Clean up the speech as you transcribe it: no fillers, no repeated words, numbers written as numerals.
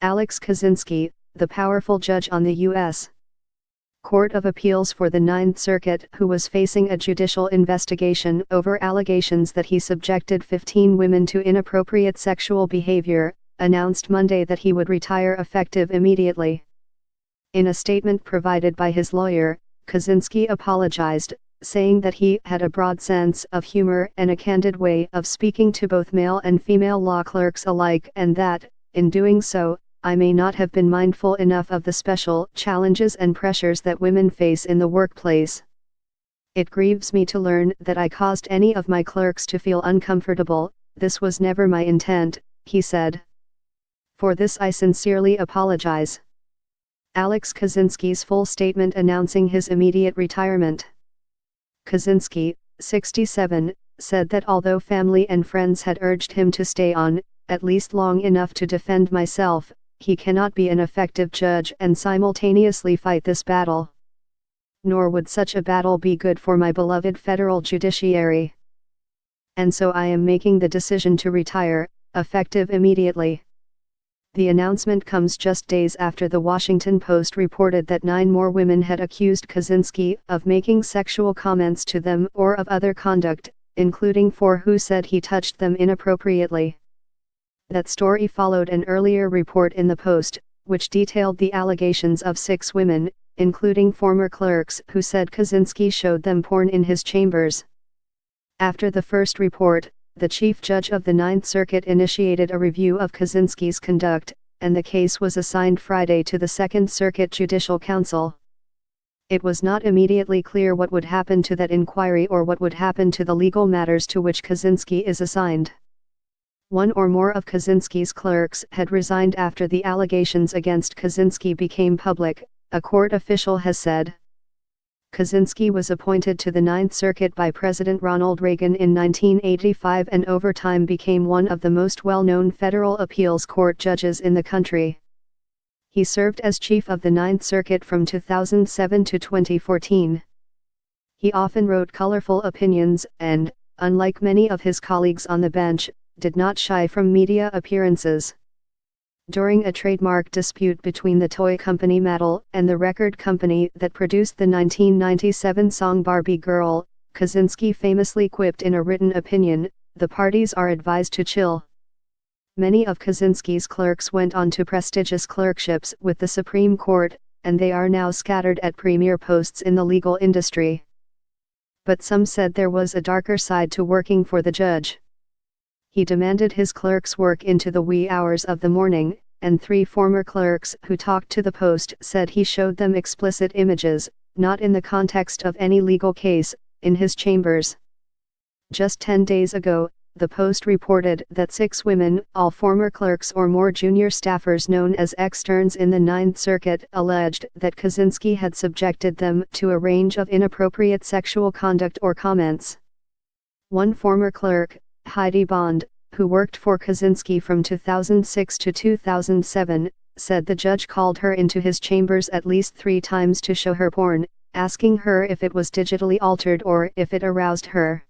Alex Kozinski, the powerful judge on the U.S. Court of Appeals for the Ninth Circuit, who was facing a judicial investigation over allegations that he subjected 15 women to inappropriate sexual behavior, announced Monday that he would retire effective immediately. In a statement provided by his lawyer, Kozinski apologized, saying that he had a broad sense of humor and a candid way of speaking to both male and female law clerks alike, and that, in doing so, I may not have been mindful enough of the special challenges and pressures that women face in the workplace. It grieves me to learn that I caused any of my clerks to feel uncomfortable. This was never my intent, he said. For this I sincerely apologize. Alex Kozinski's full statement announcing his immediate retirement. Kozinski, 67, said that although family and friends had urged him to stay on, at least long enough to defend myself, he cannot be an effective judge and simultaneously fight this battle. Nor would such a battle be good for my beloved federal judiciary. And so I am making the decision to retire, effective immediately. The announcement comes just days after the Washington Post reported that 9 more women had accused Kozinski of making sexual comments to them or of other conduct, including 4 who said he touched them inappropriately. That story followed an earlier report in the Post, which detailed the allegations of 6 women, including former clerks who said Kozinski showed them porn in his chambers. After the first report, the Chief Judge of the Ninth Circuit initiated a review of Kozinski's conduct, and the case was assigned Friday to the Second Circuit Judicial Council. It was not immediately clear what would happen to that inquiry or what would happen to the legal matters to which Kozinski is assigned. 1 or more of Kozinski's clerks had resigned after the allegations against Kozinski became public, a court official has said. Kozinski was appointed to the Ninth Circuit by President Ronald Reagan in 1985 and over time became one of the most well-known federal appeals court judges in the country. He served as chief of the Ninth Circuit from 2007 to 2014. He often wrote colorful opinions and, unlike many of his colleagues on the bench, did not shy from media appearances. During a trademark dispute between the toy company Mattel and the record company that produced the 1997 song Barbie Girl, Kozinski famously quipped in a written opinion, "The parties are advised to chill." Many of Kozinski's clerks went on to prestigious clerkships with the Supreme Court, and they are now scattered at premier posts in the legal industry. But some said there was a darker side to working for the judge. He demanded his clerks work into the wee hours of the morning, and 3 former clerks who talked to the Post said he showed them explicit images, not in the context of any legal case, in his chambers. Just 10 days ago, the Post reported that 6 women, all former clerks or more junior staffers known as externs in the Ninth Circuit, alleged that Kozinski had subjected them to a range of inappropriate sexual conduct or comments. One former clerk, Heidi Bond, who worked for Kozinski from 2006 to 2007, said the judge called her into his chambers at least 3 times to show her porn, asking her if it was digitally altered or if it aroused her.